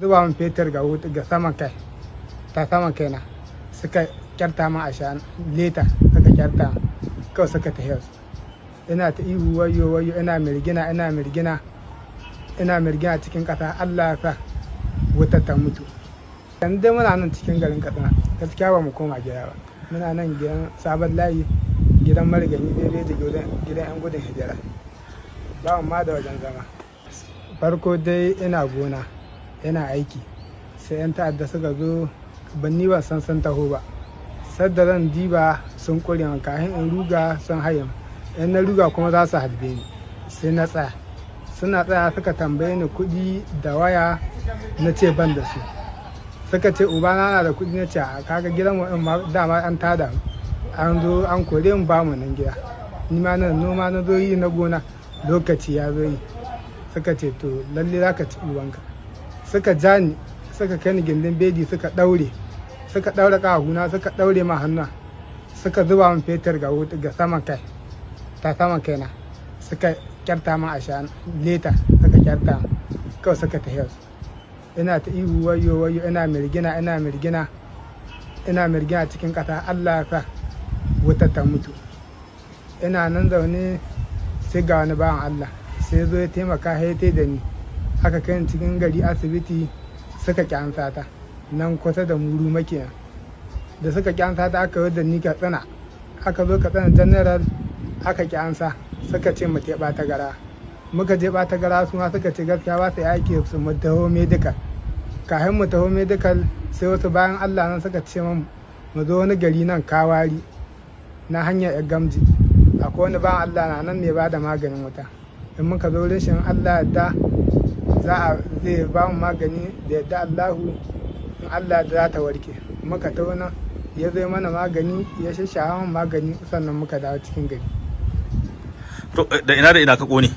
zuba min fetur ga saman kai ta saman kaina suka kyarta min a shan leta suka kyarta kawai suka ta health ina ta ihu wayo ina mirgina cikin ƙasa. Allah ya sa wutar ta mutu. Yanzu dai muna nan cikin garin Katsina, gaskiya ba mu koma gida ba. Muna nan gidan sabon layi, gidan marigani daidai da gidan 'yan gudun hijira, ba mu ma da wajen zama. Farko dai ina gona ina aiki, sai 'yan ta'adda suka zo, ban san sun taho ba. Sadda zan diba sun ƙure min, kafin in ruga sun haye min. In na ruga kuma za su harbe ni, sai na tsaya. Suna tsaya suka tambaye ni kuɗi da waya, na ce ban da su. Suka ce ubana na da kuɗi, na ce a kaga gidan mu dama an tada an zo an kore mu ba mu nan gida. Ni ma nan noma na zo yi na gona, lokaci ya zo yi. Suka ce to lalle za ka ci uwanka. Suka ja ni suka kai ni gindin bedi suka ɗaure ƙahuna, suka ɗaure ma hannuwa, suka zuba min fetur ga saman kai ta saman kaina, suka kyarta min a shan leta suka kyarta kawai suka ta health. Ina ta ihu wayo ina mirgina cikin ƙasa. Allah ya sa wutar ta mutu. Ina nan zaune sai ga wani bawan Allah sai zo ya taimaka haite da ni, aka kai ni cikin gari asibiti, suka kyansa ta nan kusa da muru makiya. Da suka kyansa ta aka yi da ni Katsina, aka zo Katsina general aka kyansa, suka ce mu teɓa ta gara. Muka je ɓata gara, su ma suka ce gaskiya ba su aiki su mu taho medical. Kafin mu taho medical sai wasu bayan Allah nan suka ce mu zo wani gari nan Kawari na hanyar yar gamji, akwai wani bayan Allah na nan ne ba da maganin wuta. In muka zo wurin shi Allah yadda zai ba mu magani da yadda Allahu, in Allah da za ta warke. Muka taho nan ya zo mana magani, ya shashawa magani, sannan muka dawo cikin gari. To da ina ka kone?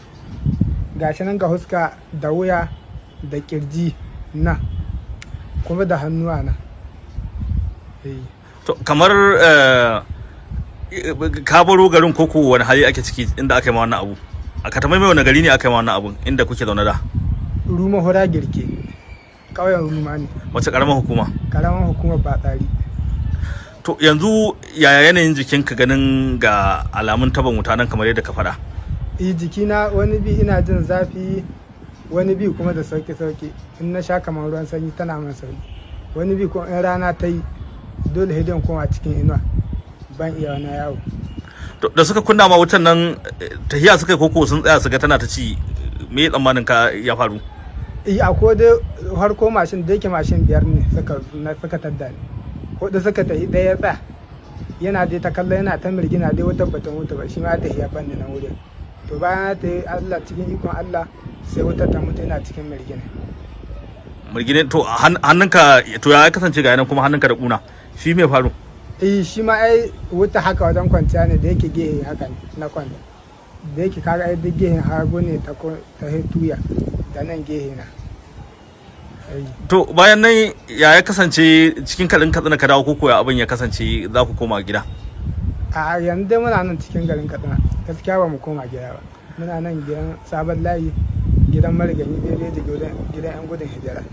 Gashi nan ga huska da wuya da kirji na kuma da hannuwa na. To kamar ka baro garin koko wani hali ake ciki inda aka yi ma wannan abu? A Katamai wani gari ne aka yi ma wannan abun inda kuke zaune da? Ruma Hura Girke, ƙauyen Ruma ne. Wace ƙaramar hukuma? Ƙaramar hukumar Batsari. To yanzu yaya yanayin jikinka ganin ga alamun taban wuta nan kamar yadda ka faɗa? Jikina wani bi ina jin zafi, wani bi kuma da sauki. In na sha kamar ruwan sanyi tana min sauki. Wani bi kuma in rana ta yi dole hidin koma cikin inuwa, ban iya wani yawo. Da suka kunna ma wutan nan tahiya suka yi koko sun tsaya su ga tana ta ci, me tsammanin ka ya faru? Akwai dai harko mashin da yake mashin 5 ne suka tadda ni. Hudu suka tafi, ɗaya ya tsaya yana dai ta kalla, yana ta mirgina dai wata batun wuta ba, shi ma ta hiya banni na wurin. To bayan ta yi Allah cikin ikon Allah sai wutar ta mutu, yana cikin mirgine. To hannunka to ya kasance ga yanan kuma hannunka da kuna, shi me faru? Shi ma ai wuta haka wajen kwanciya ne da yake gehe haka na kwanta, da yake kaga ai duk gehen hagu ne ta tuya da nan gehe na. To bayan nan ya kasance cikin garin Katsina ka dawo koko ya abin ya kasance za ku koma gida? A yanzu dai muna nan cikin garin Katsina, gaskiya ba mu koma gida ba. Muna nan gidan sabon layi, gidan marigani daidai da gidan 'yan gudun hijira,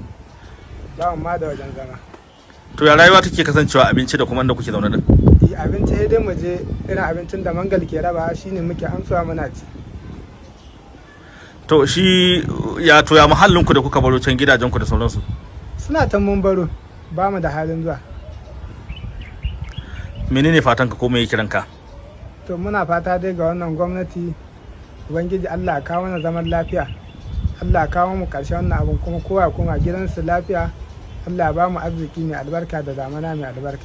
ba mu ma da wajen zama. To ya rayuwa take kasancewa abinci da kuma inda kuke zaune din? Abinci dai mu je irin abincin da mangal ke raba shine muke amsuwa muna ci. To shi ya muhallin ku da kuka baro can gidajen ku da sauransu? Suna can mun baro, ba mu da halin zuwa. Menene fatan ka ko me kiran ka? To muna fata dai ga wannan gwamnati, ubangiji Allah ya kawo mana zaman lafiya, Allah ya kawo mu ƙarshen wannan abun, kuma kowa ya koma gidansu lafiya. Allah ya ba mu arziki mai albarka da damana mai albarka.